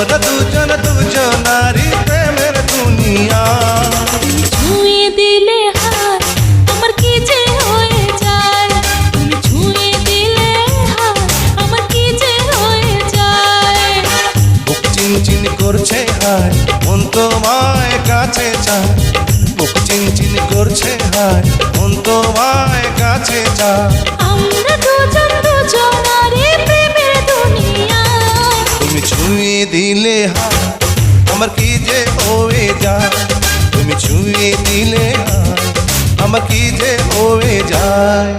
আমরা দুজন দুজনারই প্রেমের দুনিয়া। ছুঁয়ে দিলে হাত আমার কি যে হয়ে যায়, তুমি ছুঁয়ে দিলে হাত আমার কি যে হয়ে যায়। বুক চিনচিন করছে হায় মন তোমায় কাছে চায়, বুক চিনচিন করছে হায় মন তোমায় কাছে চায়। আমরা দুজন দুজনারই প্রেমের দুনিয়া। তুমি ছুঁয়ে দিলে হায় আমার কি যে হয়ে যায়, তুমি ছুঁয়ে দিলে হায় আমার কি যে হয়ে যায়।